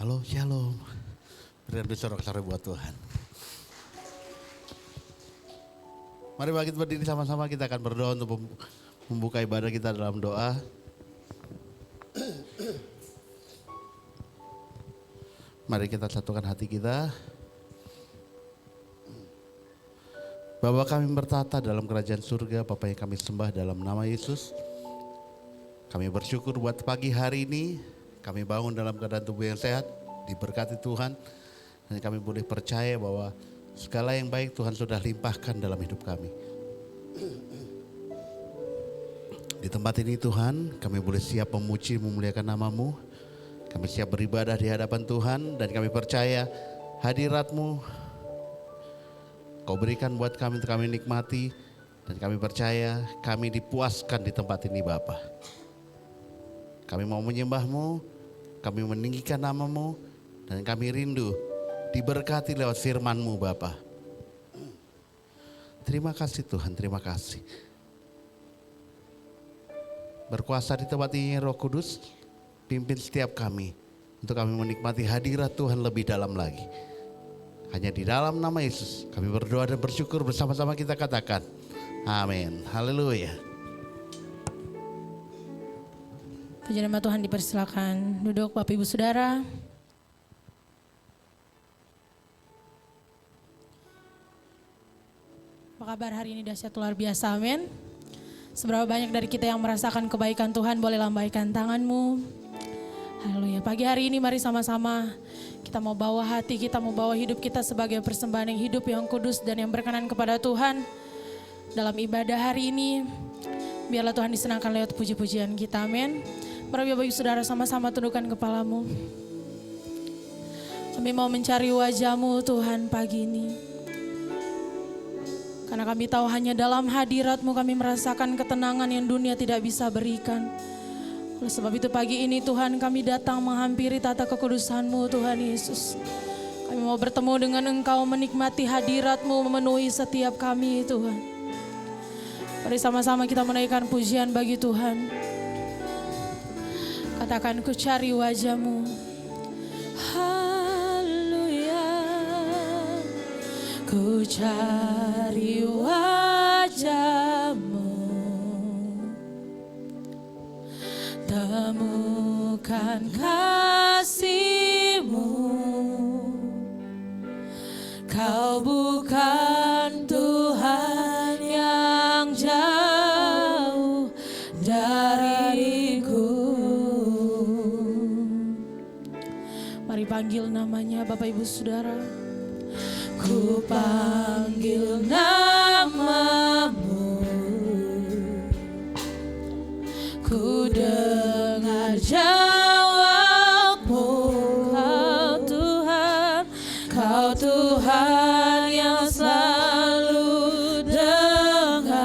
Halo, shalom. Berikan sorak-sorai buat Tuhan. Mari bagi kita berdiri sama-sama, kita akan berdoa untuk membuka ibadah kita dalam doa. Mari kita satukan hati kita. Bapa kami bertata dalam kerajaan surga, Bapa yang kami sembah dalam nama Yesus. Kami bersyukur buat pagi hari ini, kami bangun dalam keadaan tubuh yang sehat, diberkati Tuhan. Dan kami boleh percaya bahwa segala yang baik Tuhan sudah limpahkan dalam hidup kami. Di tempat ini Tuhan, kami boleh siap memuji, memuliakan nama-Mu. Kami siap beribadah di hadapan Tuhan dan kami percaya hadirat-Mu Kau berikan buat kami untuk kami nikmati. Dan kami percaya kami dipuaskan di tempat ini Bapa. Kami mau menyembah-Mu, kami meninggikan nama-Mu, dan kami rindu diberkati lewat firman-Mu Bapa. Terima kasih Tuhan, terima kasih. Berkuasa di tempat ini Roh Kudus, pimpin setiap kami untuk kami menikmati hadirat Tuhan lebih dalam lagi. Hanya di dalam nama Yesus kami berdoa dan bersyukur, bersama-sama kita katakan amin. Haleluya. Puji nama Tuhan, dipersilakan duduk Bapak Ibu Saudara. Apa kabar hari ini? Dahsyat luar biasa, amin. Seberapa banyak dari kita yang merasakan kebaikan Tuhan, boleh lambaikan tanganmu. Haleluya. Pagi hari ini mari sama-sama kita mau bawa hati, kita mau bawa hidup kita sebagai persembahan yang hidup, yang kudus dan yang berkenan kepada Tuhan. Dalam ibadah hari ini, biarlah Tuhan disenangkan lewat puji-pujian kita, amin. Mari Bapak Ibu Saudara sama-sama tundukkan kepalamu. Kami mau mencari wajah-Mu Tuhan pagi ini. Karena kami tahu hanya dalam hadirat-Mu kami merasakan ketenangan yang dunia tidak bisa berikan. Oleh sebab itu pagi ini Tuhan kami datang menghampiri tata kekudusan-Mu Tuhan Yesus. Kami mau bertemu dengan Engkau, menikmati hadirat-Mu memenuhi setiap kami Tuhan. Mari sama-sama kita menaikkan pujian bagi Tuhan. Katakan, ku cari wajah-Mu. Haleluya. Ku cari wajah-Mu, temukan kasih-Mu. Kau bukan Tuhan yang jauh dariku. Mari panggil namanya Bapak Ibu Saudara. Ku panggil nama-Mu, ku dengar jawab-Mu. Kau Tuhan, Kau Tuhan yang selalu dengar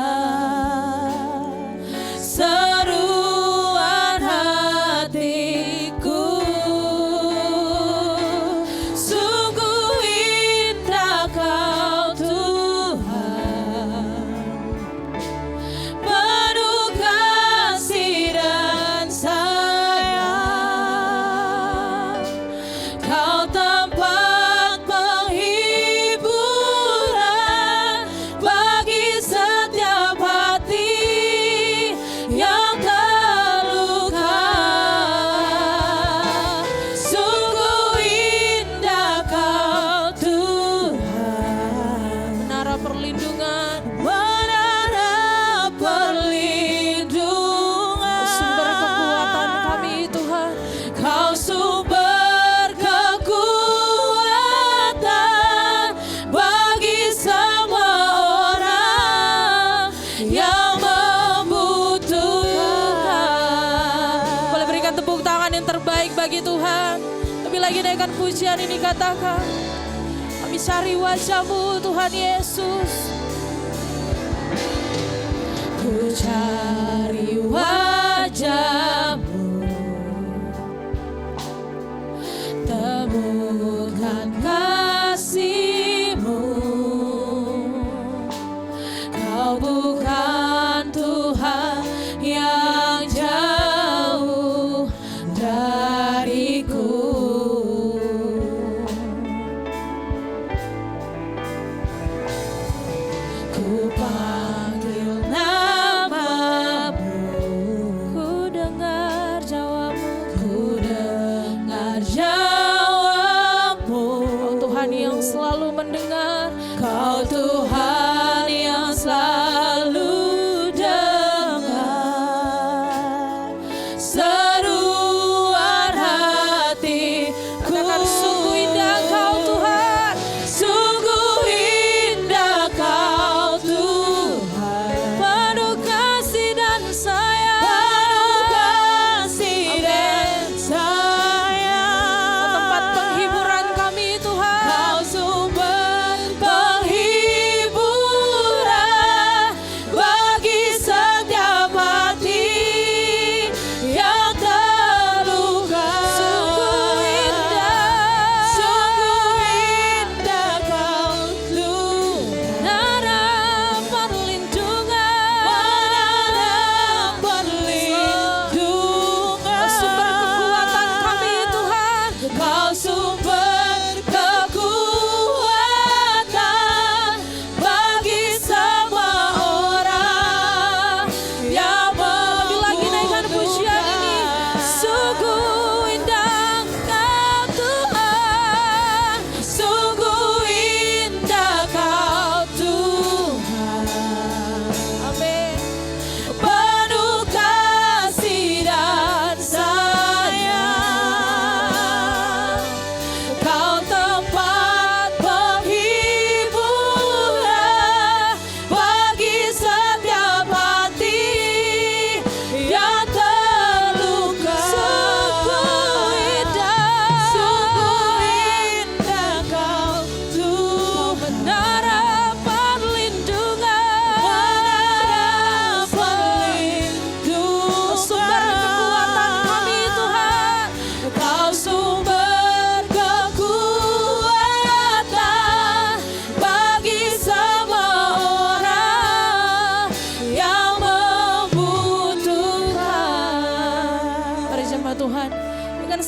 seruan hatiku. Sungguh indah Kau Tuhan, penuh kasih dan sayang. Kau tempat penghiburan bagi setiap hati yang terluka. Sungguh indah Kau Tuhan, menara perlindungan, menara perlindungan, sumber kekuatan kami Tuhan. Kau sumber kekuatan bagi semua orang yang membutuhkan. Boleh berikan tepuk tangan yang terbaik bagi Tuhan. Lebih lagi naikkan pujian ini, katakan, kami cari wajah-Mu Tuhan Yesus. Ku cari wajah-Mu, temukan kasih-Mu. Kau bukan Tuhan yang jauh dariku.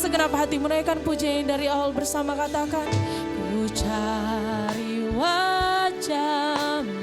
segenap hati menaikkan pujian dari awal bersama, katakan ku cari wajah-Mu.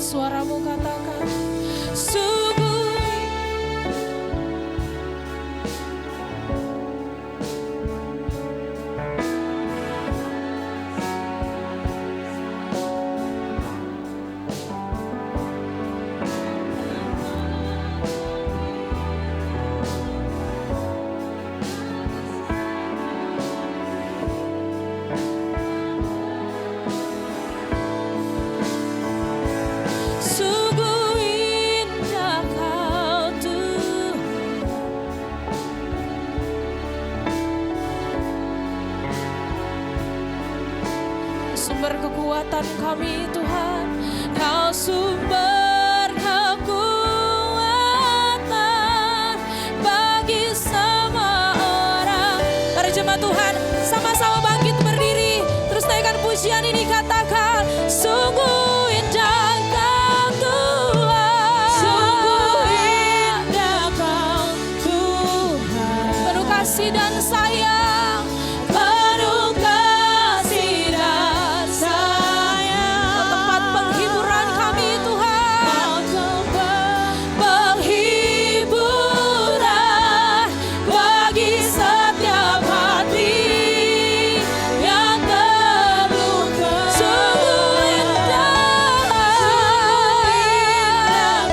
Suaramu katakan sungguh sumber kekuatan kami Tuhan, Kau sumber kekuatan bagi semua orang. Para jemaat Tuhan, sama-sama bangkit berdiri, terus naikkan pujian ini, katakan sungguh indah Kau Tuhan, sungguh indah Kau Tuhan, penuh kasih dan sayang, penuh kasih dan sayang. Oh, tempat penghiburan kami Tuhan, tempat penghiburan bagi setiap hati yang terluka. Sungguh indah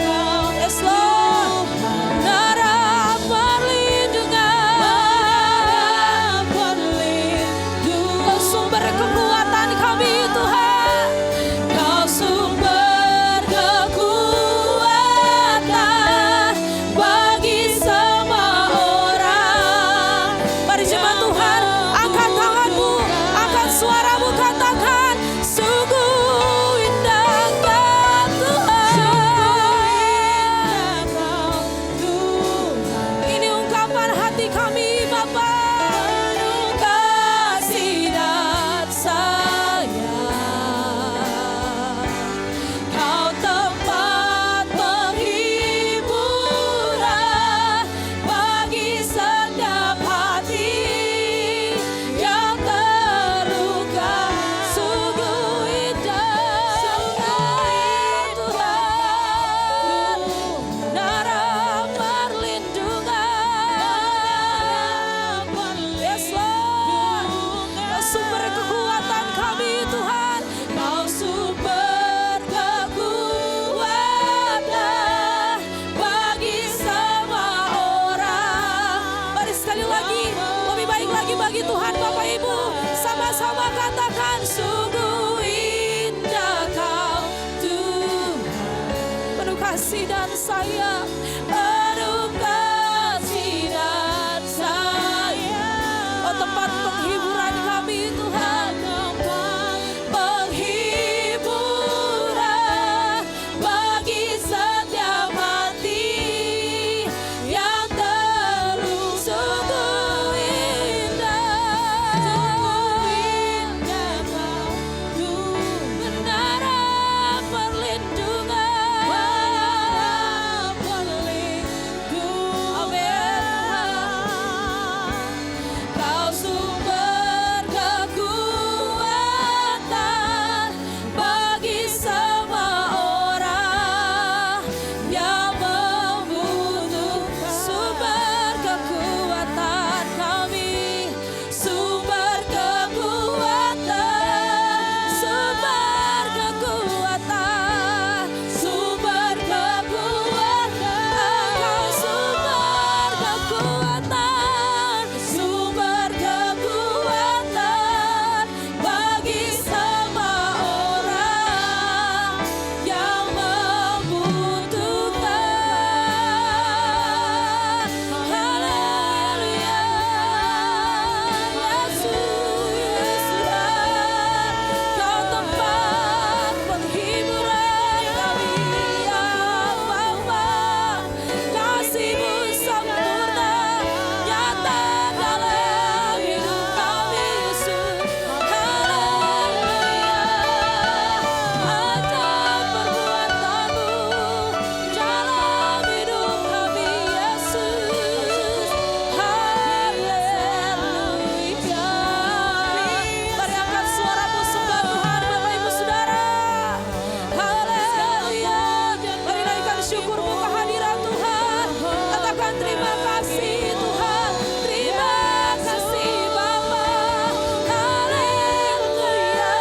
Kau, yes Lord, menara perlindungan, Kau sumber kekuatan kami Tuhan, Kau sumber kekuatan bagi semua orang. Mari jemaat Tuhan, angkat tanganmu, angkat suaramu, katakan sungguh indah Kau Tuhan. Ini ungkapan hati kami Bapa, penuh kasih dan sayang. Kau tempat penghiburan bagi setiap hati yang terluka. Sungguh indah Tuhan, menara perlindungan. Yes Lord, Kau sumber kekuatan kami Tuhan, Kau sumber kekuatan bagi semua orang. Mari sekali lagi, lebih baik lagi bagi Tuhan. Bapak Ibu, sama-sama katakan sungguh indah Kau Tuhan, penuh kasih dan sayang, penuh kasih dan sayang. Oh, tempat penghiburan kami Tuhan, tempat penghiburan bagi setiap hati yang terluka. Sungguh indah Kau Tuhan, menara perlindungan kekuatan, sumber kekuatan bagi semua orang yang membutuhkan. Haleluya, Yesus, Kau tempat penghiburan kami ya Bapa. Kasih-Mu sempurna nyata dalam hidup kami Yesus. Haleluya, ajar perbuatan-Mu dalam hidup kami Yesus. Haleluya. Mari angkat suaramu sembah Tuhan Bapak Ibu Saudara. Haleluya. Mari naikkan syukurmu kehadiran Tuhan. Katakan terima kasih Tuhan. Terima kasih Bapa. Haleluya.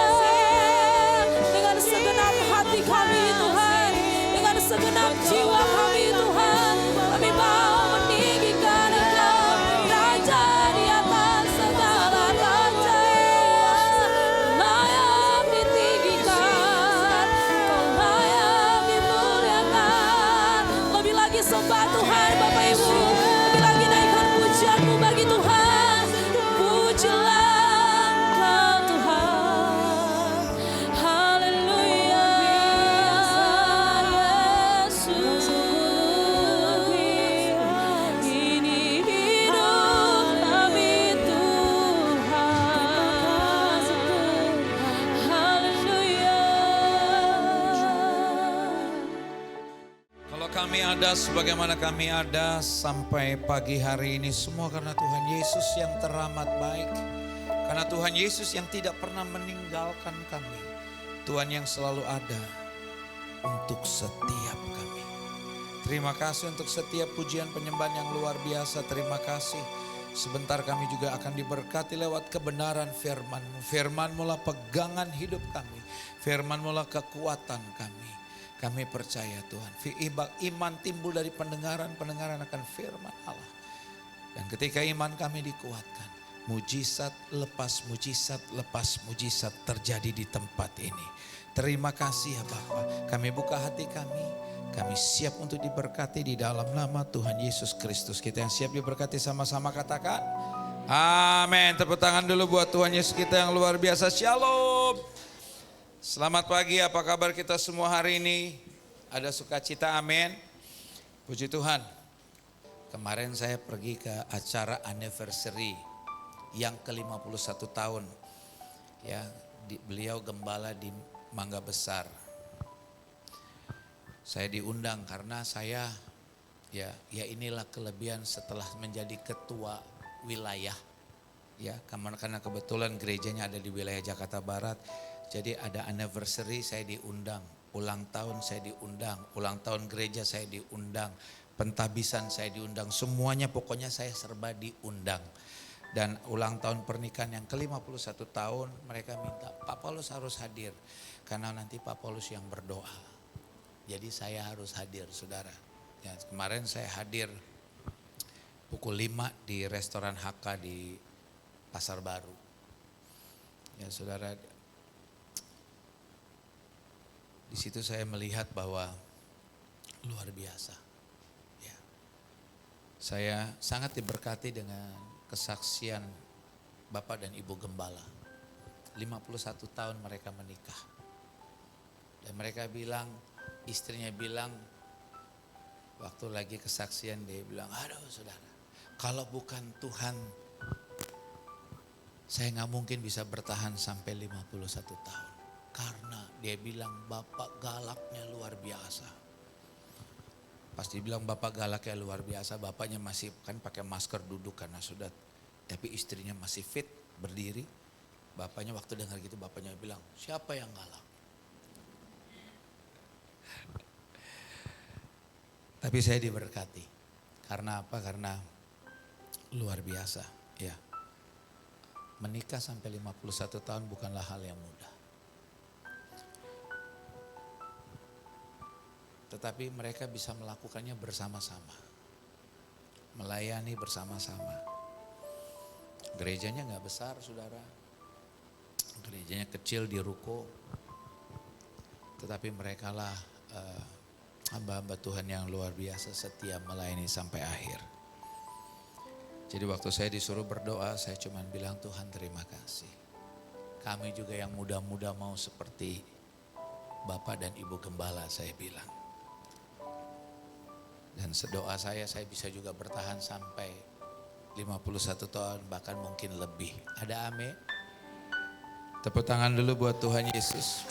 Dengan segenap hati kami Tuhan, dengan segenap jiwa kami Tuhan, kami mau meninggikan Engkau, Raja di atas segala raja. Layak ditinggikan, Kau layak dimuliakan. Lebih lagi sembah Tuhan Bapak Ibu, lebih lagi naikkan pujian-Mu bagi Tuhan. Pujilah Engkau Tuhan. Haleluya, Yesus. Ini hidup kami Tuhan. Haleluya. Kalau kami ada sebagaimana kami ada sampai pagi hari ini semua karena Tuhan Yesus yang teramat baik. Karena Tuhan Yesus yang tidak pernah meninggalkan kami. Tuhan yang selalu ada untuk setiap kami. Terima kasih untuk setiap pujian penyembahan yang luar biasa. Terima kasih. Sebentar kami juga akan diberkati lewat kebenaran firman-Mu. Firman-Mu lah pegangan hidup kami. Firman-Mu lah kekuatan kami. Kami percaya Tuhan, iman timbul dari pendengaran akan firman Allah. Dan ketika iman kami dikuatkan, mujizat lepas mujizat terjadi di tempat ini. Terima kasih ya Bapa, kami buka hati kami siap untuk diberkati di dalam nama Tuhan Yesus Kristus. Kita yang siap diberkati sama-sama katakan, amin. Tepuk tangan dulu buat Tuhan Yesus kita yang luar biasa. Shalom. Selamat pagi, apa kabar kita semua hari ini? Ada sukacita, amin. Puji Tuhan. Kemarin saya pergi ke acara anniversary yang ke-51 tahun. Ya, beliau gembala di Mangga Besar. Saya diundang karena saya ya inilah kelebihan setelah menjadi ketua wilayah. Ya, karena kebetulan gerejanya ada di wilayah Jakarta Barat. Jadi ada anniversary saya diundang, ulang tahun saya diundang, ulang tahun gereja saya diundang, pentabisan saya diundang, semuanya pokoknya saya serba diundang. Dan ulang tahun pernikahan yang ke-51 tahun mereka minta Pak Paulus harus hadir karena nanti Pak Paulus yang berdoa. Jadi saya harus hadir saudara. Ya, kemarin saya hadir pukul 5 di restoran HK di Pasar Baru. Ya saudara, di situ saya melihat bahwa luar biasa. Ya. Saya sangat diberkati dengan kesaksian Bapak dan Ibu Gembala. 51 tahun mereka menikah. Dan mereka bilang, istrinya bilang, waktu lagi kesaksian dia bilang, aduh saudara, kalau bukan Tuhan, saya gak mungkin bisa bertahan sampai 51 tahun. Karena dia bilang Bapak galaknya luar biasa. Pas dibilang Bapak galaknya luar biasa, bapaknya masih kan pakai masker duduk karena sudah, tapi istrinya masih fit berdiri. Bapaknya waktu dengar gitu bapaknya bilang, siapa yang galak? Tapi saya diberkati. Karena apa? Karena luar biasa ya. Menikah sampai 51 tahun bukanlah hal yang mudah. Tetapi mereka bisa melakukannya bersama-sama. melayani bersama-sama. Gerejanya nggak besar, saudara. Gerejanya kecil di ruko. Tetapi mereka lah hamba-hamba Tuhan yang luar biasa, setia melayani sampai akhir. Jadi waktu saya disuruh berdoa, saya cuma bilang, Tuhan terima kasih. Kami juga yang muda-muda mau seperti Bapak dan Ibu Gembala, saya bilang. Dan sedoa saya bisa juga bertahan sampai 51 tahun, bahkan mungkin lebih. Ada amin? Tepuk tangan dulu buat Tuhan Yesus.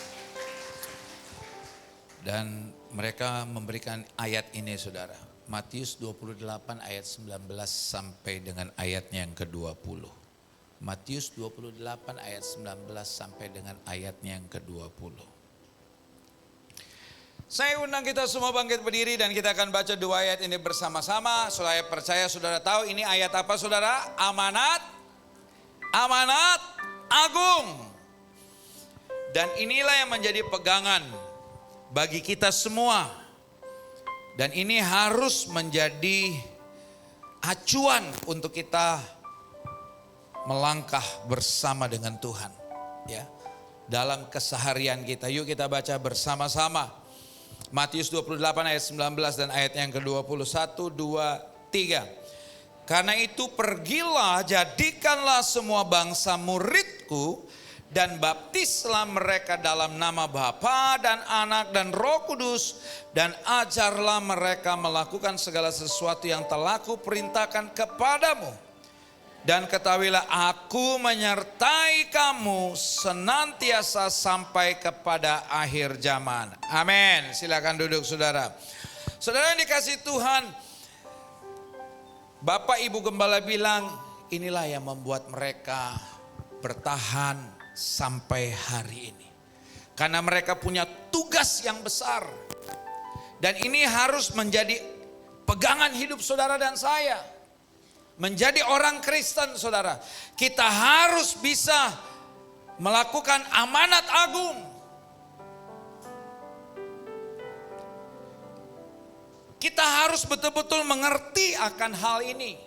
Dan mereka memberikan ayat ini, saudara. Matius 28 ayat 19 sampai dengan ayatnya yang ke-20. Matius 28 ayat 19 sampai dengan ayatnya yang ke-20. Saya undang kita semua bangkit berdiri dan kita akan baca dua ayat ini bersama-sama. Saya percaya saudara tahu ini ayat apa, saudara? Amanat, amanat agung. Dan inilah yang menjadi pegangan bagi kita semua. Dan ini harus menjadi acuan untuk kita melangkah bersama dengan Tuhan, ya, dalam keseharian kita. Yuk kita baca bersama-sama. Matius 28 ayat 19 dan ayat yang ke-20. 1, 2, 3. Karena itu pergilah, jadikanlah semua bangsa muridku, dan baptislah mereka dalam nama Bapa dan Anak dan Roh Kudus, dan ajarlah mereka melakukan segala sesuatu yang telah kuperintahkan kepadamu. Dan ketahuilah aku menyertai kamu senantiasa sampai kepada akhir zaman. Amin. Silakan duduk, saudara. Saudara yang dikasihi Tuhan, Bapak Ibu Gembala bilang inilah yang membuat mereka bertahan sampai hari ini. Karena mereka punya tugas yang besar. Dan ini harus menjadi pegangan hidup saudara dan saya. Menjadi orang Kristen, saudara, kita harus bisa melakukan amanat agung. Kita harus betul-betul mengerti akan hal ini.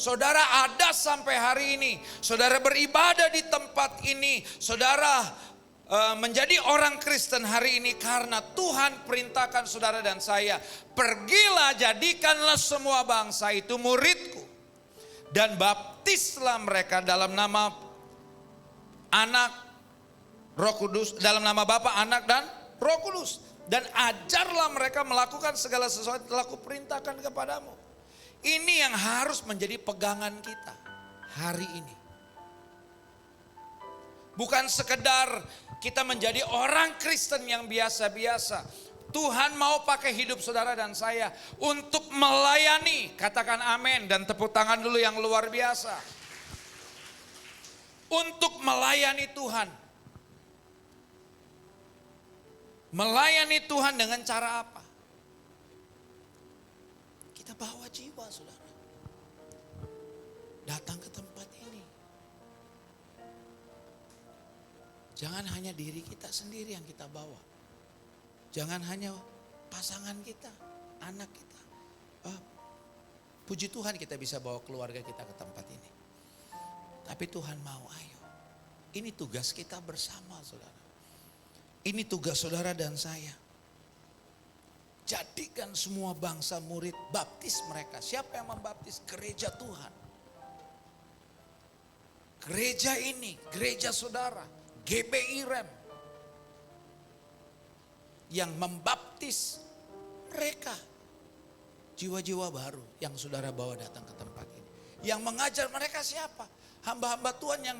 Saudara ada sampai hari ini, saudara beribadah di tempat ini, saudara menjadi orang Kristen hari ini karena Tuhan perintahkan saudara dan saya, pergilah jadikanlah semua bangsa itu muridku, dan baptislah mereka dalam nama Anak, Roh Kudus, dalam nama Bapa, Anak dan Roh Kudus, dan ajarlah mereka melakukan segala sesuatu yang telah kuperintahkan kepadamu. Ini yang harus menjadi pegangan kita hari ini. Bukan sekedar kita menjadi orang Kristen yang biasa-biasa. Tuhan mau pakai hidup saudara dan saya untuk melayani. Katakan amin dan tepuk tangan dulu yang luar biasa. Untuk melayani Tuhan. Melayani Tuhan dengan cara apa? Kita bawa jiwa, saudara. Datang ke tempat ini. Jangan hanya diri kita sendiri yang kita bawa. Jangan hanya pasangan kita, anak kita. Puji Tuhan kita bisa bawa keluarga kita ke tempat ini. Tapi Tuhan mau, ayo. Ini tugas kita bersama, saudara. Ini tugas saudara dan saya. Jadikan semua bangsa murid, baptis mereka. Siapa yang membaptis? Gereja Tuhan. Gereja ini, gereja saudara, GBI Rem. Yang membaptis mereka. Jiwa-jiwa baru yang saudara bawa datang ke tempat ini. Yang mengajar mereka siapa? Hamba-hamba Tuhan yang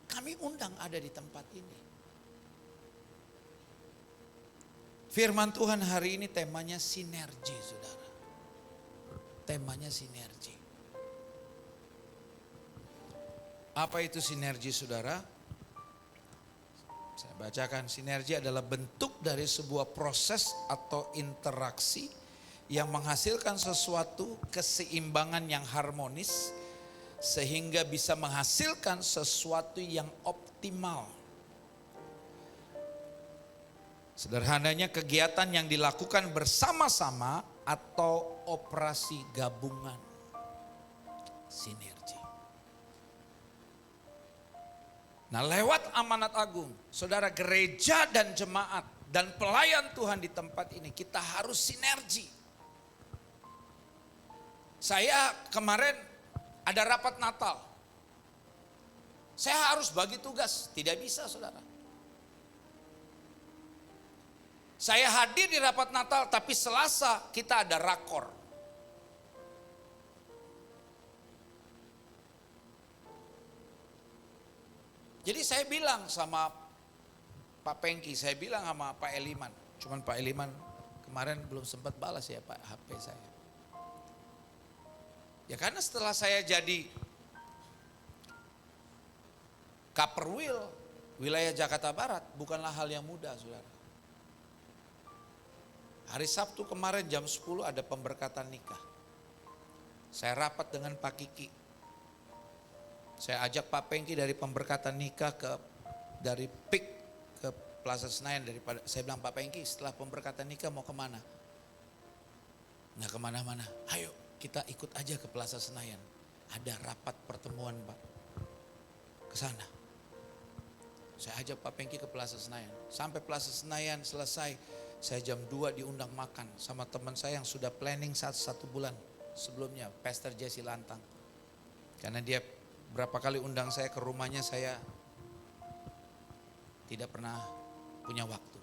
kami undang ada di tempat ini. Firman Tuhan hari ini temanya sinergi, saudara. Temanya sinergi. Apa itu sinergi, saudara? Saya bacakan, sinergi adalah bentuk dari sebuah proses atau interaksi yang menghasilkan sesuatu keseimbangan yang harmonis sehingga bisa menghasilkan sesuatu yang optimal. Sederhananya kegiatan yang dilakukan bersama-sama atau operasi gabungan sinergi. Nah, lewat amanat agung, saudara, gereja dan jemaat dan pelayan Tuhan di tempat ini kita harus sinergi. Saya kemarin ada rapat Natal. Saya harus bagi tugas, tidak bisa saudara. Saya hadir di rapat Natal, tapi Selasa kita ada rakor. Jadi saya bilang sama Pak Pengki, saya bilang sama Pak Eliman. Cuman Pak Eliman kemarin belum sempat balas ya Pak HP saya. Ya karena setelah saya jadi Kaperwil wilayah Jakarta Barat bukanlah hal yang mudah saudara. Hari Sabtu kemarin jam 10 ada pemberkatan nikah. Saya rapat dengan Pak Kiki. Saya ajak Pak Pengki dari pemberkatan nikah dari PIK ke Plaza Senayan. Saya bilang Pak Pengki setelah pemberkatan nikah mau kemana? Nggak kemana-mana, ayo kita ikut aja ke Plaza Senayan. Ada rapat pertemuan Pak, ke sana. Saya ajak Pak Pengki ke Plaza Senayan. Sampai Plaza Senayan selesai, saya jam 2 diundang makan sama teman saya yang sudah planning satu bulan sebelumnya, Pastor Jesse Lantang. Karena dia berapa kali undang saya ke rumahnya, saya tidak pernah punya waktu.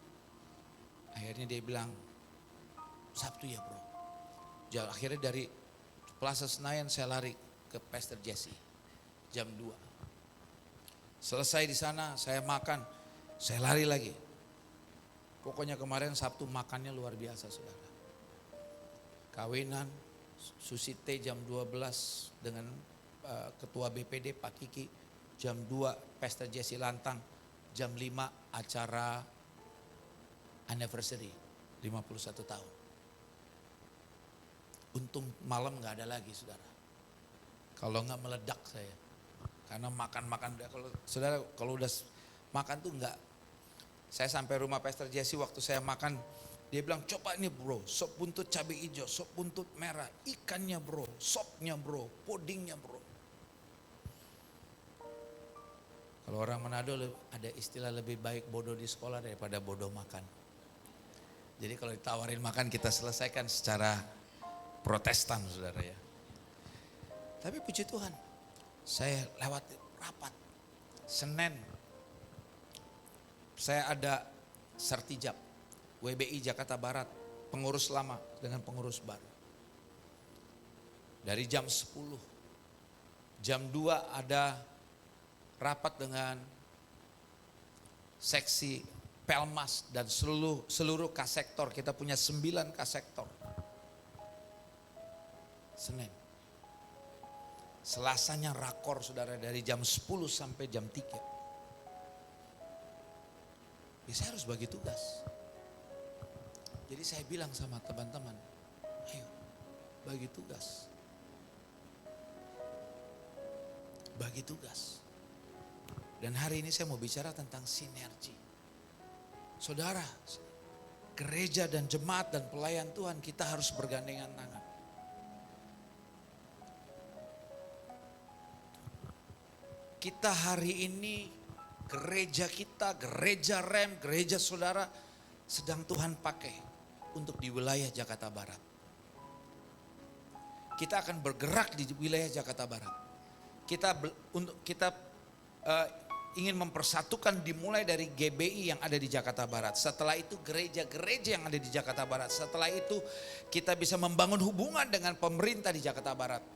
Akhirnya dia bilang, Sabtu ya bro. Akhirnya dari Plaza Senayan saya lari ke Pastor Jesse jam 2. Selesai di sana saya makan, saya lari lagi. Pokoknya kemarin Sabtu makannya luar biasa saudara. Kawinan, susite jam 12 dengan Ketua BPD Pak Kiki, jam 2 Pastor Jesse Lantang, jam 5 acara anniversary 51 tahun. Untung malam gak ada lagi saudara. Kalau gak meledak saya. Karena makan-makan, kalau saudara kalau udah makan tuh gak. Saya sampai rumah Pastor Jesse waktu saya makan, dia bilang coba nih bro, sop buntut cabai hijau, sop buntut merah, ikannya bro, sopnya bro, pudingnya bro. Kalau orang Manado ada istilah lebih baik bodoh di sekolah daripada bodoh makan. Jadi kalau ditawarin makan kita selesaikan secara Protestan saudara ya. Tapi puji Tuhan, saya lewat rapat Senin. Saya ada sertijab WBI Jakarta Barat, pengurus lama dengan pengurus baru. Dari jam 10, jam 2 ada rapat dengan seksi Pelmas dan seluruh kasektor. Kita punya 9 kasektor. Senin. Selasanya rakor saudara dari jam 10 sampai jam 3. Ya saya harus bagi tugas. Jadi saya bilang sama teman-teman, ayo bagi tugas. Bagi tugas. Dan hari ini saya mau bicara tentang sinergi. Saudara, gereja dan jemaat dan pelayan Tuhan kita harus bergandengan tangan. Kita hari ini, gereja kita, gereja Rem, gereja saudara sedang Tuhan pakai untuk di wilayah Jakarta Barat. Kita akan bergerak di wilayah Jakarta Barat. Kita ingin mempersatukan dimulai dari GBI yang ada di Jakarta Barat. Setelah itu gereja-gereja yang ada di Jakarta Barat. Setelah itu kita bisa membangun hubungan dengan pemerintah di Jakarta Barat.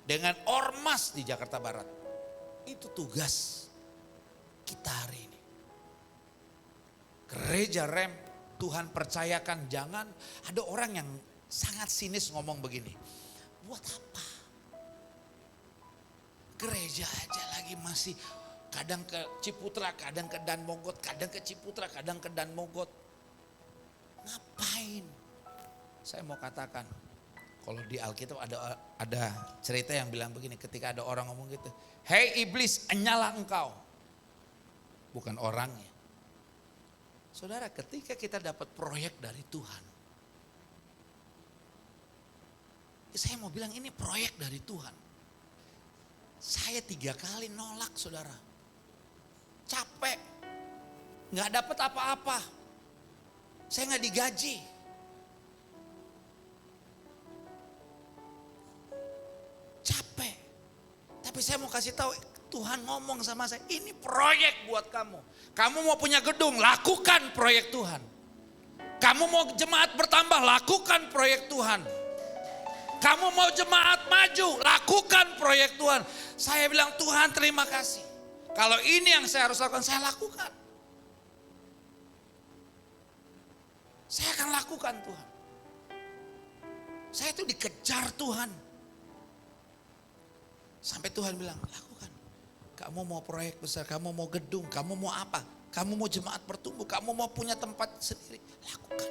Dengan ormas di Jakarta Barat. Itu tugas kita hari ini. Gereja Rem, Tuhan percayakan, jangan ada orang yang sangat sinis ngomong begini. Buat apa? Gereja aja lagi masih kadang ke Ciputra, kadang ke Dan Mogot, kadang ke Ciputra, kadang ke Dan Mogot. Ngapain? Saya mau katakan, kalau di Alkitab ada cerita yang bilang begini, ketika ada orang ngomong gitu, hei iblis, enyalah engkau. Bukan orangnya. Saudara, ketika kita dapat proyek dari Tuhan, Saya mau bilang ini proyek dari Tuhan. Saya 3 kali nolak saudara. Capek. Gak dapat apa-apa. Saya gak digaji. Capek. Tapi saya mau kasih tahu, Tuhan ngomong sama saya, ini proyek buat kamu. Kamu mau punya gedung, lakukan proyek Tuhan. Kamu mau jemaat bertambah, lakukan proyek Tuhan. Kamu mau jemaat maju, lakukan proyek Tuhan. Saya bilang, Tuhan terima kasih. Kalau ini yang saya harus lakukan, saya lakukan. Saya akan lakukan Tuhan. Saya itu dikejar Tuhan. Sampai Tuhan bilang, lakukan. Kamu mau proyek besar, kamu mau gedung, kamu mau apa? Kamu mau jemaat bertumbuh, kamu mau punya tempat sendiri, lakukan.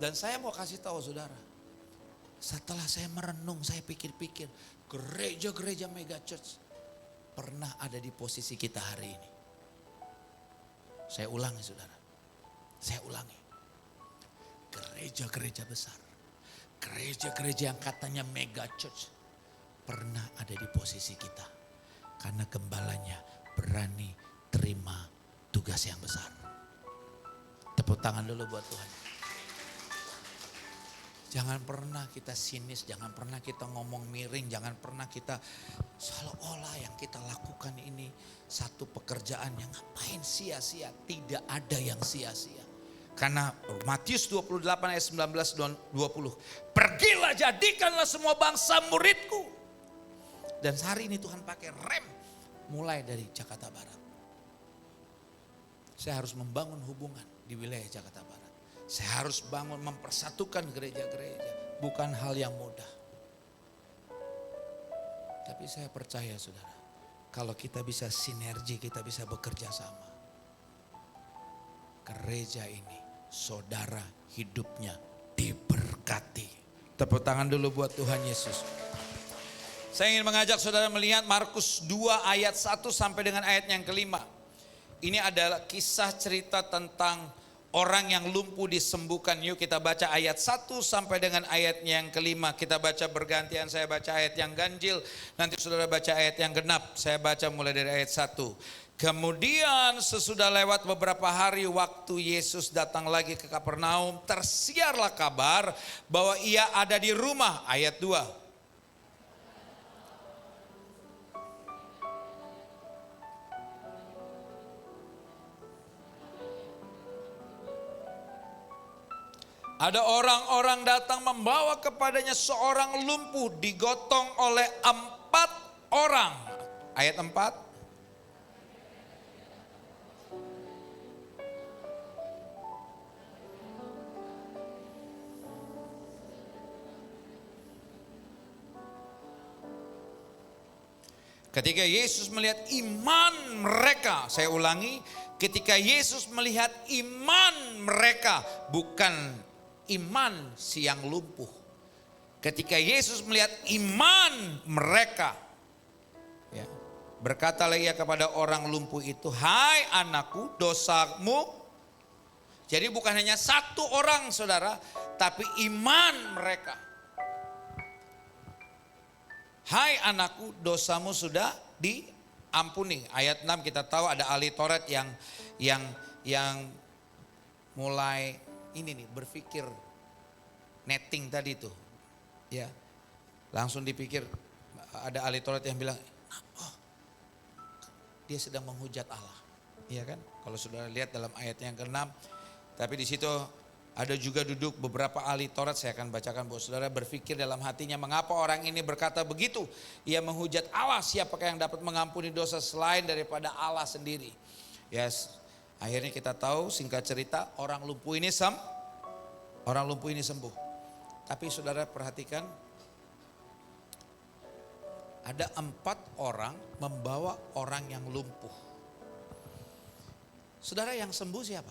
Dan saya mau kasih tahu saudara, setelah saya merenung, saya pikir-pikir, gereja-gereja mega church pernah ada di posisi kita hari ini. Saya ulangi saudara, saya ulangi. Gereja-gereja besar, gereja-gereja yang katanya mega church pernah ada di posisi kita. Karena gembalanya berani terima tugas yang besar. Tepuk tangan dulu buat Tuhan. Jangan pernah kita sinis, jangan pernah kita ngomong miring, jangan pernah kita seolah-olah yang kita lakukan ini satu pekerjaan yang ngapain sia-sia. Tidak ada yang sia-sia. Karena Matius 28 ayat 19 dan 20. Pergilah jadikanlah semua bangsa muridku. Dan hari ini Tuhan pakai rem mulai dari Jakarta Barat. Saya harus membangun hubungan di wilayah Jakarta Barat. Saya harus bangun mempersatukan gereja-gereja. Bukan hal yang mudah. Tapi saya percaya saudara. Kalau kita bisa sinergi, kita bisa bekerja sama. Gereja ini, saudara hidupnya diberkati. Tepuk tangan dulu buat Tuhan Yesus. Saya ingin mengajak saudara melihat Markus 2 ayat 1 sampai dengan ayat yang kelima. Ini adalah kisah cerita tentang orang yang lumpuh disembuhkan. Yuk kita baca ayat 1 sampai dengan ayat yang kelima. Kita baca bergantian, saya baca ayat yang ganjil. Nanti saudara baca ayat yang genap. Saya baca mulai dari ayat 1. Kemudian sesudah lewat beberapa hari waktu Yesus datang lagi ke Kapernaum. Tersiarlah kabar bahwa ia ada di rumah. Ayat 2. Ada orang-orang datang membawa kepadanya seorang lumpuh digotong oleh 4 orang. Ayat 4. Ketika Yesus melihat iman mereka, saya ulangi, ketika Yesus melihat iman mereka, bukan iman si yang lumpuh. Ketika Yesus melihat iman mereka, ya, berkatalah ia kepada orang lumpuh itu, hai anakku, dosamu. Jadi bukan hanya 1 orang saudara, tapi iman mereka. Hai anakku, dosamu sudah diampuni. Ayat 6 kita tahu ada ahli Taurat yang mulai ini nih berpikir netting tadi tuh, ya langsung dipikir ada ahli Taurat yang bilang, oh dia sedang menghujat Allah, ya kan? Kalau saudara lihat dalam ayat yang ke-6, tapi di situ ada juga duduk beberapa ahli Taurat, saya akan bacakan buat saudara berpikir dalam hatinya, mengapa orang ini berkata begitu? Ia menghujat Allah, siapakah yang dapat mengampuni dosa selain daripada Allah sendiri? Yes. Akhirnya kita tahu, singkat cerita, orang lumpuh ini sembuh. Tapi saudara perhatikan, ada 4 orang membawa orang yang lumpuh. Saudara, yang sembuh siapa?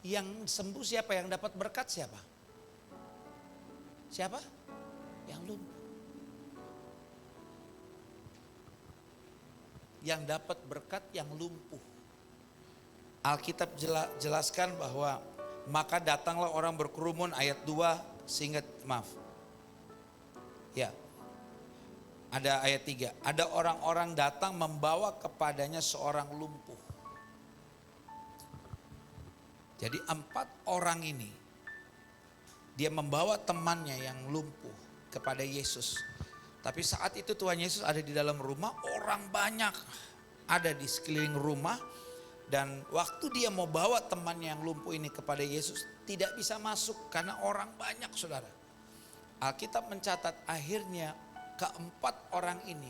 Yang sembuh siapa? Yang dapat berkat siapa? Siapa? Yang lumpuh. Yang dapat berkat yang lumpuh. Alkitab jelaskan bahwa Maka datanglah orang berkerumun, ayat 2, seingat maaf. Ya. Ada ayat 3. Ada orang-orang datang membawa kepadanya seorang lumpuh. Jadi 4 orang ini, dia membawa temannya yang lumpuh kepada Yesus. Tapi saat itu Tuhan Yesus ada di dalam rumah, orang banyak ada di sekeliling rumah. Dan waktu dia mau bawa temannya yang lumpuh ini kepada Yesus, tidak bisa masuk karena orang banyak, saudara. Alkitab mencatat akhirnya keempat orang ini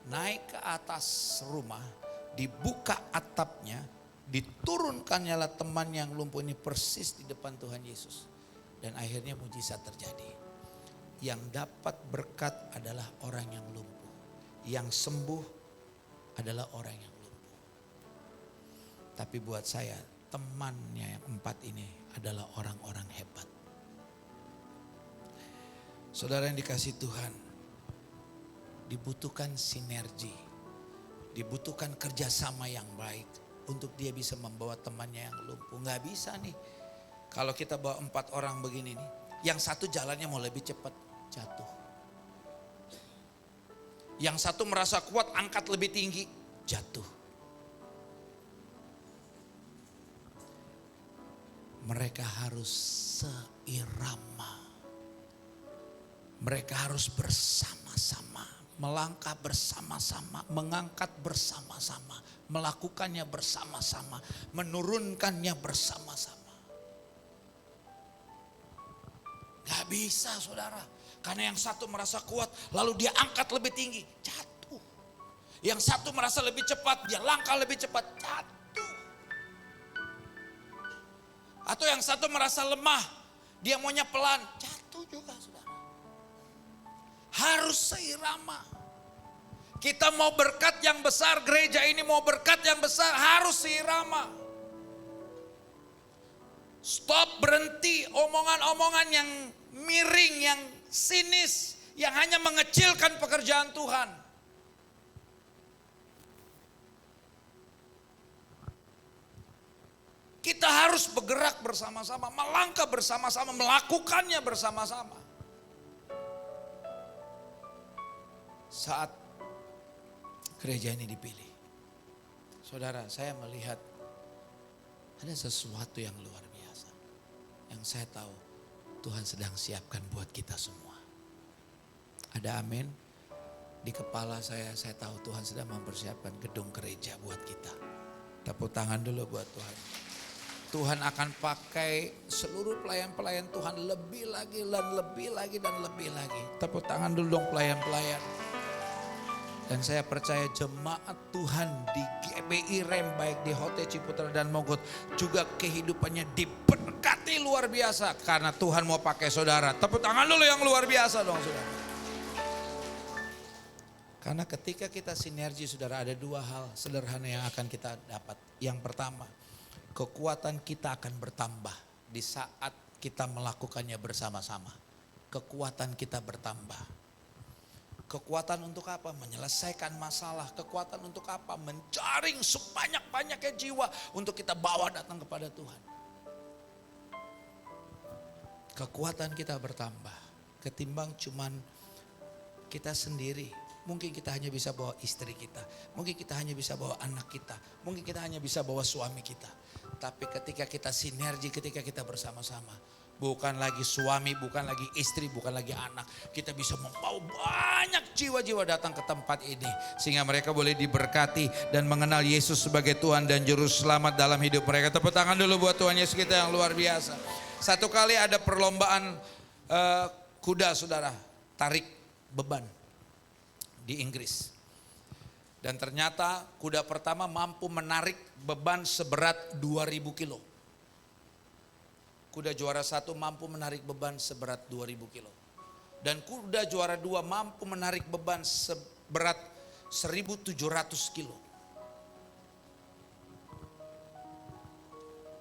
naik ke atas rumah, dibuka atapnya, diturunkannya lah teman yang lumpuh ini persis di depan Tuhan Yesus. Dan akhirnya mujizat terjadi. Yang dapat berkat adalah orang yang lumpuh. Yang sembuh adalah orang yang lumpuh. Tapi buat saya, temannya yang 4 ini adalah orang-orang hebat. Saudara yang dikasihi Tuhan, dibutuhkan sinergi, dibutuhkan kerjasama yang baik untuk dia bisa membawa temannya yang lumpuh. Nggak bisa nih, kalau kita bawa 4 orang begini nih, yang satu jalannya mau lebih cepat, jatuh. Yang satu merasa kuat, angkat lebih tinggi, jatuh. Mereka harus seirama. Mereka harus bersama-sama, melangkah bersama-sama, mengangkat bersama-sama, melakukannya bersama-sama, menurunkannya bersama-sama. Gak bisa, saudara, karena yang satu merasa kuat lalu dia angkat lebih tinggi, jatuh. Yang satu merasa lebih cepat, dia langkah lebih cepat, jatuh. Atau yang satu merasa lemah, dia maunya pelan, jatuh juga, saudara. Harus seirama. Kita mau berkat yang besar, gereja ini mau berkat yang besar, harus seirama. Stop, berhenti omongan-omongan yang miring, yang sinis, yang hanya mengecilkan pekerjaan Tuhan. Kita harus bergerak bersama-sama, melangkah bersama-sama, melakukannya bersama-sama. Saat gereja ini dipilih, saudara, saya melihat ada sesuatu yang luar biasa. Yang saya tahu Tuhan sedang siapkan buat kita semua. Ada amin? Di kepala saya tahu Tuhan sedang mempersiapkan gedung gereja buat kita. Tepuk tangan dulu buat Tuhan. Tuhan akan pakai seluruh pelayan-pelayan Tuhan lebih lagi dan lebih lagi dan lebih lagi. Tepuk tangan dulu dong pelayan-pelayan. Dan saya percaya jemaat Tuhan di GBI Rem, baik di Hotel Ciputra dan Mogot, juga kehidupannya diberkati luar biasa. Karena Tuhan mau pakai saudara. Tepuk tangan dulu yang luar biasa dong, saudara. Karena ketika kita sinergi, saudara, ada 2 hal sederhana yang akan kita dapat. Yang pertama, kekuatan kita akan bertambah di saat kita melakukannya bersama-sama. Kekuatan kita bertambah. Kekuatan untuk apa? Menyelesaikan masalah. Kekuatan untuk apa? Menjaring sebanyak-banyaknya jiwa untuk kita bawa datang kepada Tuhan. Kekuatan kita bertambah. Ketimbang cuman kita sendiri. Mungkin kita hanya bisa bawa istri kita. Mungkin kita hanya bisa bawa anak kita. Mungkin kita hanya bisa bawa suami kita. Tapi ketika kita sinergi, ketika kita bersama-sama. Bukan lagi suami, bukan lagi istri, bukan lagi anak. Kita bisa membawa banyak jiwa-jiwa datang ke tempat ini. Sehingga mereka boleh diberkati dan mengenal Yesus sebagai Tuhan dan Juru Selamat dalam hidup mereka. Tepuk tangan dulu buat Tuhan Yesus kita yang luar biasa. Satu kali ada perlombaan kuda, saudara. Tarik beban di Inggris. Dan ternyata kuda pertama mampu menarik beban seberat 2000 kilo. Kuda juara 1 mampu menarik beban seberat 2000 kilo. Dan kuda juara 2 mampu menarik beban seberat 1700 kilo.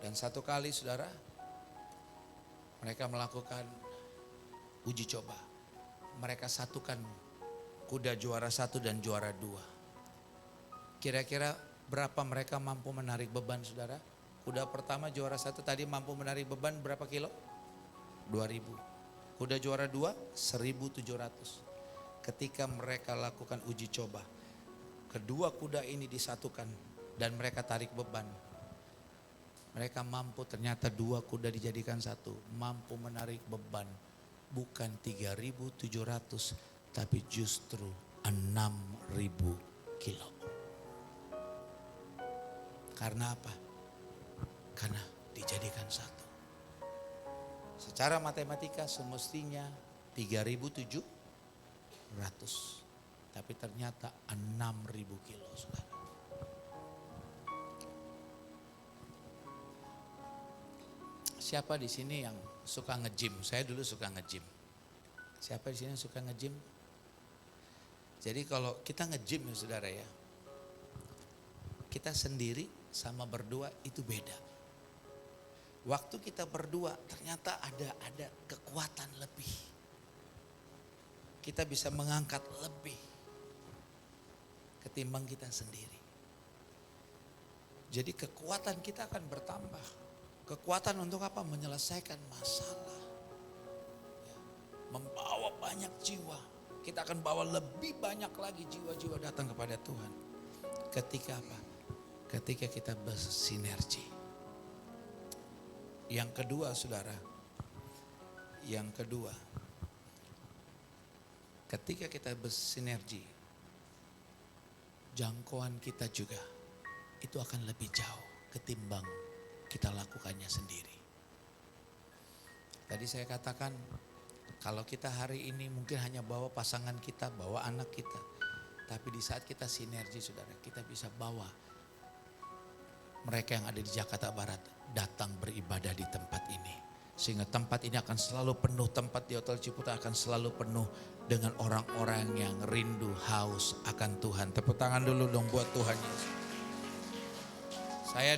Dan satu kali, saudara, mereka melakukan uji coba. Mereka satukan kuda juara 1 dan juara 2. Kira-kira berapa mereka mampu menarik beban, saudara? Kuda pertama juara 1 tadi mampu menarik beban berapa kilo? 2000. Kuda juara 2 1700. Ketika mereka lakukan uji coba, kedua kuda ini disatukan dan mereka tarik beban. Mereka mampu, ternyata dua kuda dijadikan satu, mampu menarik beban bukan 3.700 tapi justru 6.000 kilo. Karena apa? Karena dijadikan satu. Secara matematika semestinya 3.700, tapi ternyata 6.000 kilo, saudara. Siapa di sini yang suka nge-gym? Saya dulu suka nge-gym. Siapa di sini yang suka nge-gym? Jadi kalau kita nge-gym ya saudara ya, kita sendiri sama berdua itu beda. Waktu kita berdua ternyata ada kekuatan lebih. Kita bisa mengangkat lebih ketimbang kita sendiri. Jadi kekuatan kita akan bertambah. Kekuatan untuk apa? Menyelesaikan masalah. Ya, membawa banyak jiwa. Kita akan bawa lebih banyak lagi jiwa-jiwa datang kepada Tuhan. Ketika apa? Ketika kita bersinergi. Yang kedua saudara. Yang kedua. Ketika kita bersinergi. Jangkauan kita juga. Itu akan lebih jauh ketimbang kita lakukannya sendiri. Tadi saya katakan, kalau kita hari ini mungkin hanya bawa pasangan kita, bawa anak kita. Tapi di saat kita sinergi saudara, kita bisa bawa mereka yang ada di Jakarta Barat datang beribadah di tempat ini. Sehingga tempat ini akan selalu penuh, tempat di Hotel Ciputa akan selalu penuh dengan orang-orang yang rindu, haus akan Tuhan. Tepuk tangan dulu dong buat Tuhan Yesus. Saya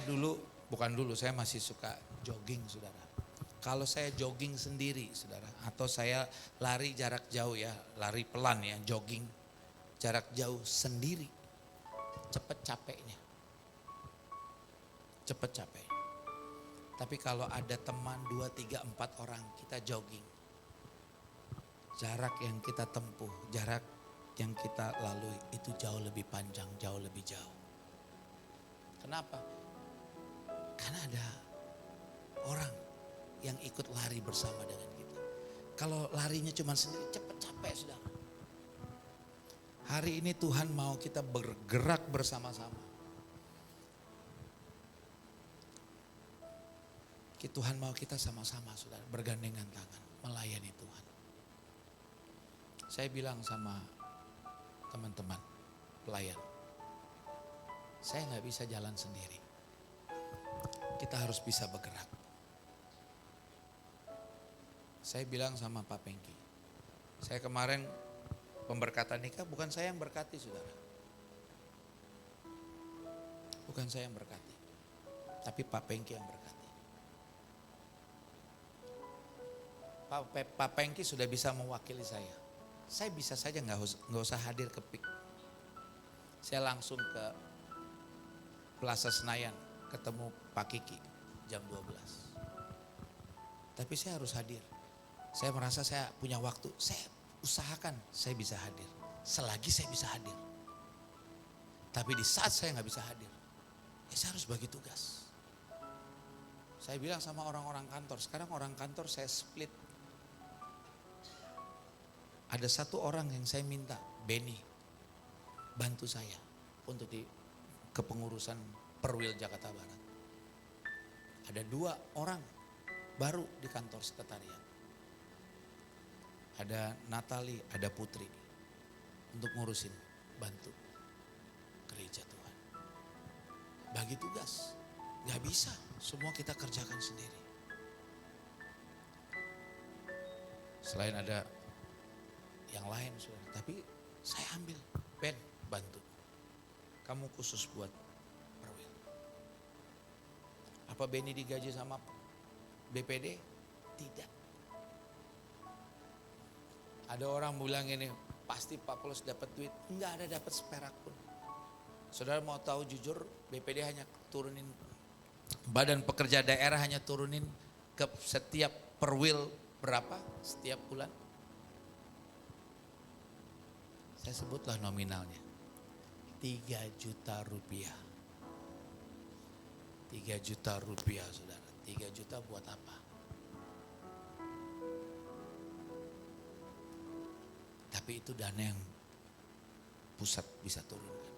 saya masih suka jogging saudara. Kalau saya jogging sendiri saudara, atau saya lari jarak jauh ya, lari pelan ya, jogging jarak jauh sendiri, cepet capeknya. Tapi kalau ada teman 2, 3, 4 orang kita jogging, jarak yang kita tempuh, jarak yang kita lalui itu jauh lebih panjang, jauh lebih jauh. Kenapa? Karena ada orang yang ikut lari bersama dengan kita. Kalau larinya cuma sendiri cepet capek saudara. Hari ini Tuhan mau kita bergerak bersama-sama. Tuhan mau kita sama-sama saudara bergandengan tangan melayani Tuhan. Saya bilang sama teman-teman pelayan, saya gak bisa jalan sendiri. Kita harus bisa bergerak. Saya bilang sama Pak Pengki, saya kemarin pemberkatan nikah bukan saya yang berkati saudara. Bukan saya yang berkati, tapi Pak Pengki yang berkati. Pak Pengki sudah bisa mewakili saya. Saya bisa saja nggak usah hadir ke PIK. Saya langsung ke Plaza Senayan ketemu Pak Kiki jam 12. Tapi saya harus hadir. Saya merasa saya punya waktu. Saya usahakan saya bisa hadir. Selagi saya bisa hadir. Tapi di saat saya nggak bisa hadir, ya saya harus bagi tugas. Saya bilang sama orang-orang kantor, sekarang orang kantor saya split. Ada satu orang yang saya minta, Benny, bantu saya untuk di kepengurusan Perwil Jakarta Barat. Ada 2 orang baru di kantor sekretariat. Ada Natali, ada Putri untuk ngurusin, bantu gereja Tuhan. Bagi tugas, gak bisa semua kita kerjakan sendiri. Selain ada yang lain saudara, tapi saya ambil, Ben bantu. Kamu khusus buat Perwil. Apa Benny digaji sama BPD? Tidak. Ada orang bilang ini, pasti Pak Paulus dapat duit. Enggak ada dapat seperak pun. Saudara mau tahu jujur, BPD hanya turunin Badan Pekerja Daerah hanya turunin ke setiap perwil berapa setiap bulan? Saya sebutlah nominalnya. 3 juta rupiah. 3 juta rupiah saudara. 3 juta buat apa? Tapi itu dana yang pusat bisa turunkan.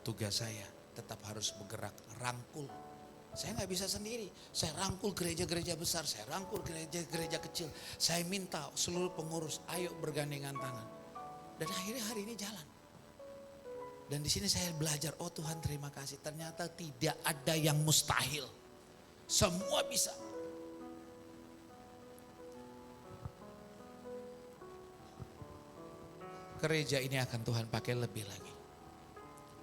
Tugas saya tetap harus bergerak, rangkul. Saya nggak bisa sendiri. Saya rangkul gereja-gereja besar, saya rangkul gereja-gereja kecil. Saya minta seluruh pengurus, ayo bergandengan tangan. Dan akhirnya hari ini jalan. Dan di sini saya belajar, oh Tuhan terima kasih. Ternyata tidak ada yang mustahil. Semua bisa. Gereja ini akan Tuhan pakai lebih lagi.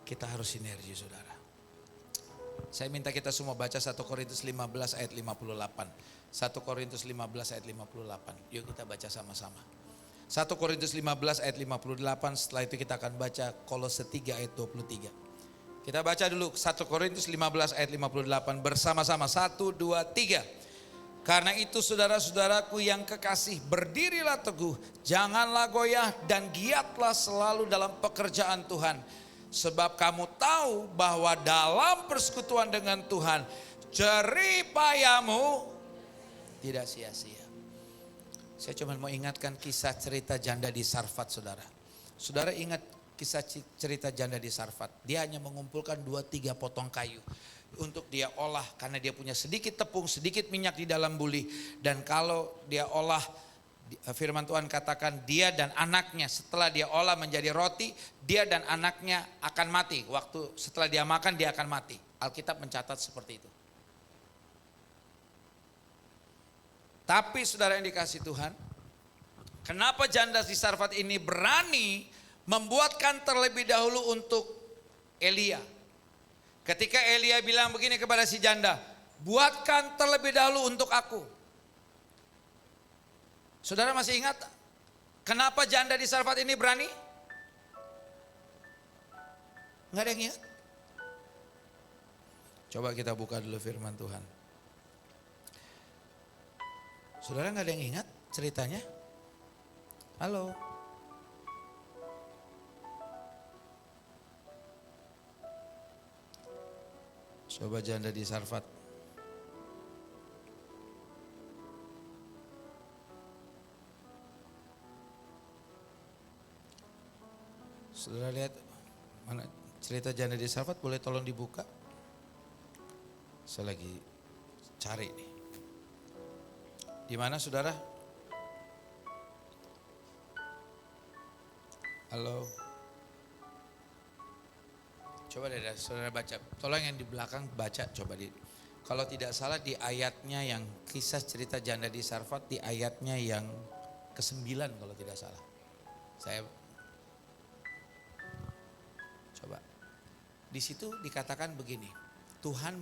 Kita harus sinergi saudara. Saya minta kita semua baca 1 Korintus 15 ayat 58. 1 Korintus 15 ayat 58. Yuk kita baca sama-sama. 1 Korintus 15 ayat 58, setelah itu kita akan baca Kolose 3 ayat 23. Kita baca dulu 1 Korintus 15 ayat 58 bersama-sama. 1, 2, 3. Karena itu saudara-saudaraku yang kekasih, berdirilah teguh, janganlah goyah dan giatlah selalu dalam pekerjaan Tuhan. Sebab kamu tahu bahwa dalam persekutuan dengan Tuhan, jerih payahmu tidak sia-sia. Saya cuma mau ingatkan kisah cerita janda di Sarfat saudara. Saudara ingat kisah cerita janda di Sarfat. Dia hanya mengumpulkan 2-3 potong kayu untuk dia olah. Karena dia punya sedikit tepung, sedikit minyak di dalam buli. Dan kalau dia olah, firman Tuhan katakan dia dan anaknya setelah dia olah menjadi roti, dia dan anaknya akan mati. Waktu setelah dia makan dia akan mati. Alkitab mencatat seperti itu. Tapi saudara yang dikasih Tuhan, kenapa janda di Sarfat ini berani membuatkan terlebih dahulu untuk Elia? Ketika Elia bilang begini kepada si janda, buatkan terlebih dahulu untuk aku. Saudara masih ingat kenapa janda di Sarfat ini berani? Nggak ada yang ingat? Coba kita buka dulu firman Tuhan. Saudara nggak ada yang ingat ceritanya? Halo? Coba janda di Sarfat. Saudara lihat mana cerita janda di Sarfat, boleh tolong dibuka? Saya lagi cari nih. Di mana saudara? Halo. Coba deh saudara baca. Tolong yang di belakang baca coba di. Kalau tidak salah di ayatnya yang kisah cerita janda di Sarfat, di ayatnya yang ke-9 kalau tidak salah. Saya coba. Di situ dikatakan begini. Tuhan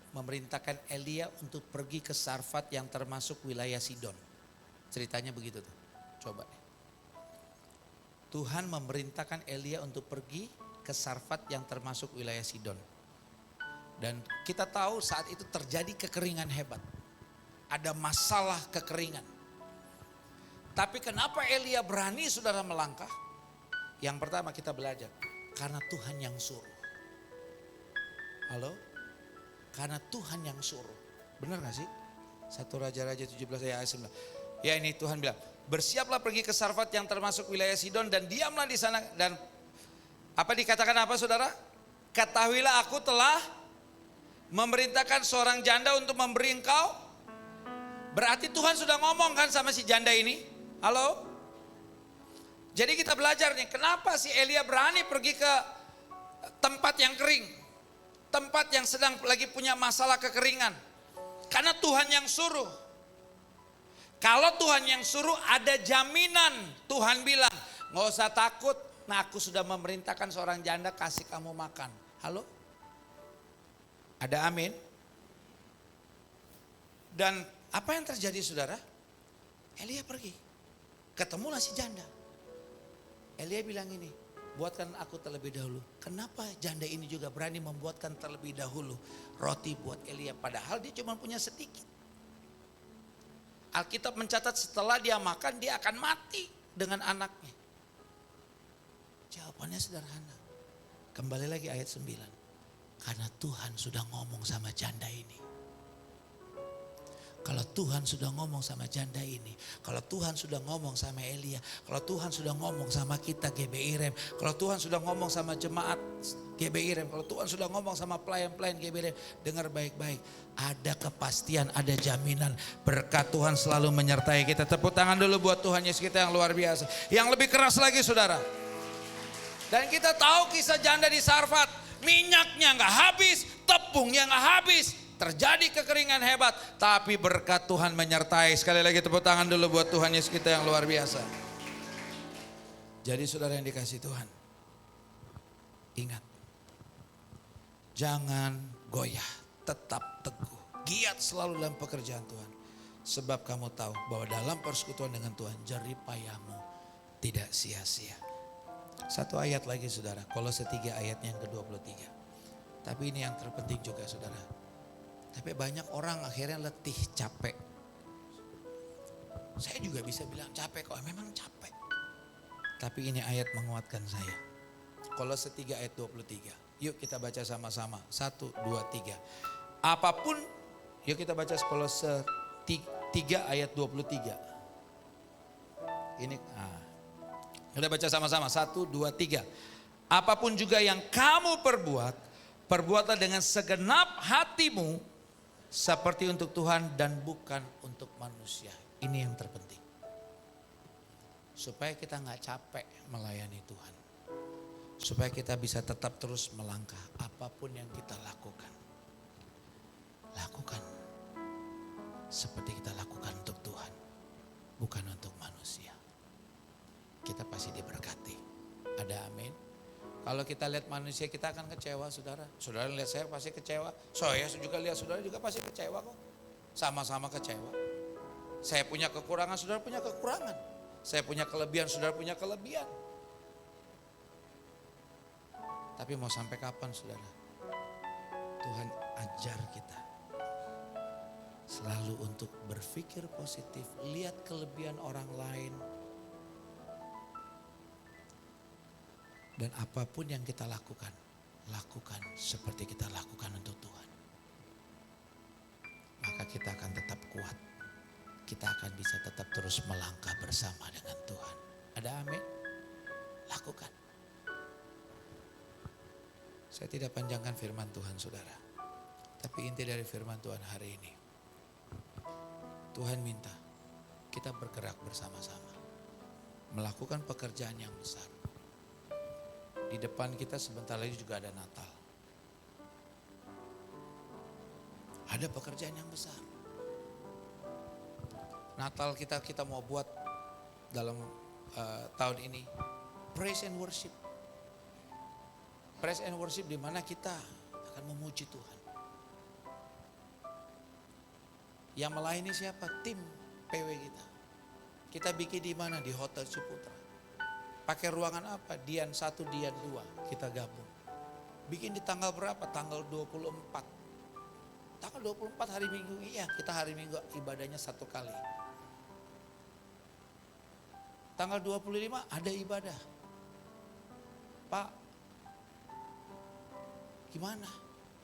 memerintahkan Elia untuk pergi ke Sarfat yang termasuk wilayah Sidon. Ceritanya begitu tuh. Coba deh. Tuhan memerintahkan Elia untuk pergi ke Sarfat yang termasuk wilayah Sidon. Dan kita tahu saat itu terjadi kekeringan hebat. Ada masalah kekeringan. Tapi kenapa Elia berani saudara melangkah? Yang pertama kita belajar. Karena Tuhan yang suruh. Halo? Karena Tuhan yang suruh. Benar gak sih? 1 Raja-Raja 17 ayat 9. Ya ini Tuhan bilang, bersiaplah pergi ke Sarfat yang termasuk wilayah Sidon dan diamlah di sana. Dan apa dikatakan apa saudara? Ketahuilah aku telah memerintahkan seorang janda untuk memberi engkau. Berarti Tuhan sudah ngomong kan sama si janda ini. Halo? Jadi kita belajar nih, kenapa si Elia berani pergi ke tempat yang kering. Tempat yang sedang lagi punya masalah kekeringan. Karena Tuhan yang suruh. Kalau Tuhan yang suruh ada jaminan. Tuhan bilang, gak usah takut. Nah aku sudah memerintahkan seorang janda kasih kamu makan. Halo? Ada amin? Dan apa yang terjadi saudara? Elia pergi. Ketemulah si janda. Elia bilang ini, buatkan aku terlebih dahulu. Kenapa janda ini juga berani membuatkan terlebih dahulu roti buat Elia, padahal dia cuma punya sedikit. Alkitab mencatat setelah dia makan dia akan mati dengan anaknya. Jawabannya sederhana. Kembali lagi ayat 9. Karena Tuhan sudah ngomong sama janda ini. Kalau Tuhan sudah ngomong sama janda ini, kalau Tuhan sudah ngomong sama Elia, kalau Tuhan sudah ngomong sama kita GBI Rem, kalau Tuhan sudah ngomong sama jemaat GBI Rem, kalau Tuhan sudah ngomong sama pelayan-pelayan GBI Rem, dengar baik-baik. Ada kepastian, ada jaminan. Berkat Tuhan selalu menyertai kita. Tepuk tangan dulu buat Tuhan Yesus kita yang luar biasa. Yang lebih keras lagi saudara. Dan kita tahu kisah janda di Sarfat. Minyaknya gak habis, tepungnya gak habis. Terjadi kekeringan hebat, tapi berkat Tuhan menyertai. Sekali lagi tepuk tangan dulu buat Tuhan Yesus kita yang luar biasa. Jadi saudara yang dikasih Tuhan, ingat, jangan goyah, tetap teguh, giat selalu dalam pekerjaan Tuhan. Sebab kamu tahu bahwa dalam persekutuan dengan Tuhan, jerih payahmu tidak sia-sia. Satu ayat lagi saudara, Kolose 3 ayatnya yang ke-23. Tapi ini yang terpenting juga saudara. Tapi banyak orang akhirnya letih, capek. Saya juga bisa bilang capek kok, memang capek. Tapi ini ayat menguatkan saya. Kolose 3 ayat 23. Yuk kita baca sama-sama. 1, 2, 3. Apapun, yuk kita baca Kolose 3 ayat 23. Ini, kita baca sama-sama. 1, 2, 3. Apapun juga yang kamu perbuat, perbuatlah dengan segenap hatimu, seperti untuk Tuhan dan bukan untuk manusia. Ini yang terpenting. Supaya kita gak capek melayani Tuhan. Supaya kita bisa tetap terus melangkah. Apapun yang kita lakukan. Lakukan. Seperti kita lakukan untuk Tuhan. Bukan untuk manusia. Kita pasti diberkati. Ada amin. Kalau kita lihat manusia kita akan kecewa saudara. Saudara lihat saya pasti kecewa. Saya juga lihat saudara juga pasti kecewa kok. Sama-sama kecewa. Saya punya kekurangan, saudara punya kekurangan. Saya punya kelebihan, saudara punya kelebihan. Tapi mau sampai kapan saudara? Tuhan ajar kita. Selalu untuk berpikir positif. Lihat kelebihan orang lain. Dan apapun yang kita lakukan, lakukan seperti kita lakukan untuk Tuhan. Maka kita akan tetap kuat. Kita akan bisa tetap terus melangkah bersama dengan Tuhan. Ada amin? Lakukan. Saya tidak panjangkan firman Tuhan saudara. Tapi inti dari firman Tuhan hari ini. Tuhan minta kita bergerak bersama-sama. Melakukan pekerjaan yang besar. Di depan kita sebentar lagi juga ada Natal. Ada pekerjaan yang besar. Natal kita mau buat dalam tahun ini praise and worship. Praise and worship di mana kita akan memuji Tuhan. Yang melayani siapa? Tim PW kita. Kita bikin di mana? Di Hotel Ciputra. Pakai ruangan apa? Dian 1, Dian 2. Kita gabung. Bikin di tanggal berapa? Tanggal 24. Tanggal 24 hari Minggu. Iya, kita hari Minggu ibadahnya 1 kali. Tanggal 25 ada ibadah. Pak, gimana?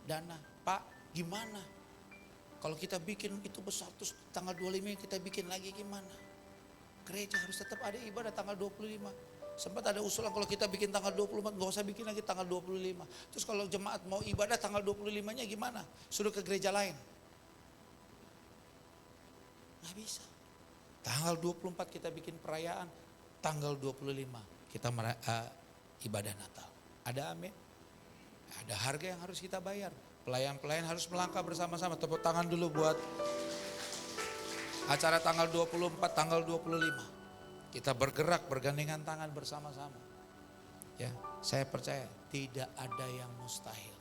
Dana. Pak, gimana? Kalau kita bikin itu besar terus tanggal 25 kita bikin lagi gimana? Gereja harus tetap ada ibadah tanggal 25. Sempat ada usulan kalau kita bikin tanggal 24 gak usah bikin lagi tanggal 25. Terus kalau jemaat mau ibadah tanggal 25-nya gimana? Suruh ke gereja lain. Gak bisa. Tanggal 24 kita bikin perayaan. Tanggal 25 kita ibadah Natal. Ada amin? Ada harga yang harus kita bayar. Pelayan-pelayan harus melangkah bersama-sama. Tepuk tangan dulu buat acara tanggal 24, tanggal 25. Kita bergerak bergandengan tangan bersama-sama. Ya, saya percaya tidak ada yang mustahil.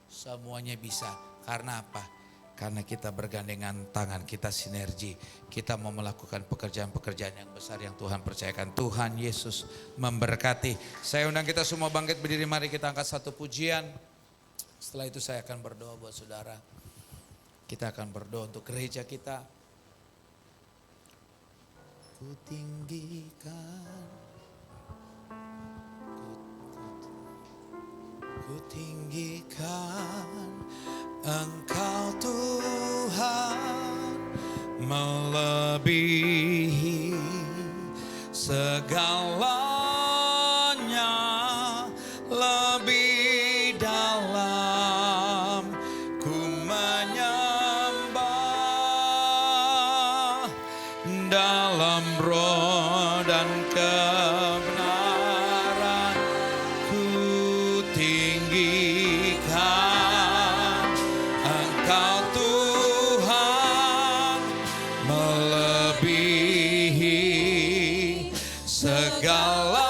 Semuanya bisa. Karena apa? Karena kita bergandengan tangan, kita sinergi. Kita mau melakukan pekerjaan-pekerjaan yang besar yang Tuhan percayakan. Tuhan Yesus memberkati. Saya undang kita semua bangkit berdiri, mari kita angkat satu pujian. Setelah itu saya akan berdoa buat saudara. Kita akan berdoa untuk gereja kita. Ku tinggikan, ku tinggikan Engkau Tuhan, melebihi segalanya, lebih dalam ku menyembah, dalam roh dan kebenaran ku tinggikan Engkau Tuhan, melebihi segalanya,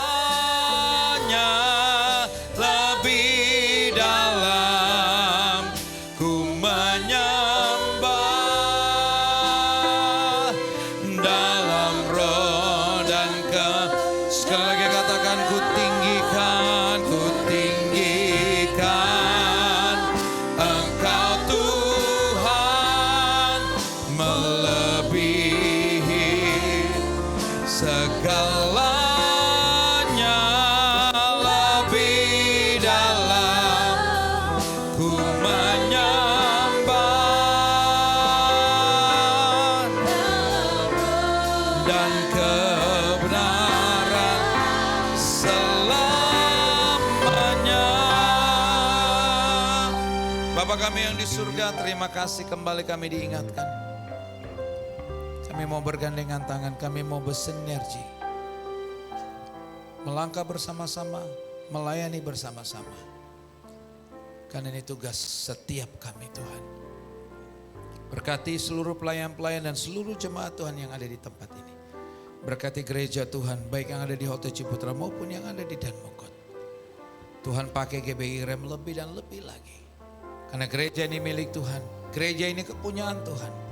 lebih dalam ku menyembah, dalam roh dan ke. Sekali lagi katakan, ku tinggikan Engkau Tuhan, melebihi segalanya, lebih dalam ku menyembah, dan kebenaran selamanya. Bapa kami yang di surga, terima kasih kembali kami diingatkan. Kami mau bergandengan tangan, kami mau bersinergi. Melangkah bersama-sama, melayani bersama-sama. Karena ini tugas setiap kami Tuhan. Berkati seluruh pelayan-pelayan dan seluruh jemaat Tuhan yang ada di tempat ini. Berkati gereja Tuhan, baik yang ada di Hotel Ciputra maupun yang ada di Dan Mogot. Tuhan pakai GBI Rem lebih dan lebih lagi. Karena gereja ini milik Tuhan, gereja ini kepunyaan Tuhan.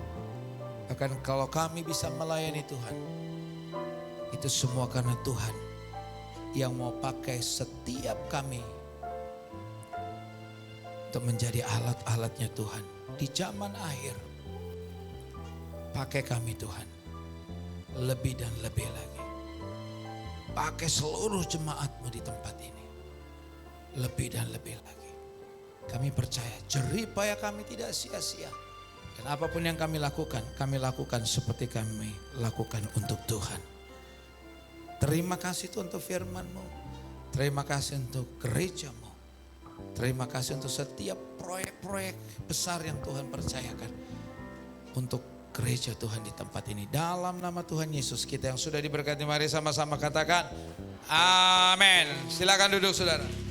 Bahkan kalau kami bisa melayani Tuhan, itu semua karena Tuhan yang mau pakai setiap kami untuk menjadi alat-alatnya Tuhan di zaman akhir. Pakai kami Tuhan, lebih dan lebih lagi. Pakai seluruh jemaat-Mu di tempat ini, lebih dan lebih lagi. Kami percaya jerih payah kami tidak sia-sia. Dan apapun yang kami lakukan seperti kami lakukan untuk Tuhan. Terima kasih Tuhan untuk firman-Mu. Terima kasih untuk gereja-Mu. Terima kasih untuk setiap proyek-proyek besar yang Tuhan percayakan untuk gereja Tuhan di tempat ini. Dalam nama Tuhan Yesus kita yang sudah diberkati, mari sama-sama katakan amin. Silakan duduk saudara.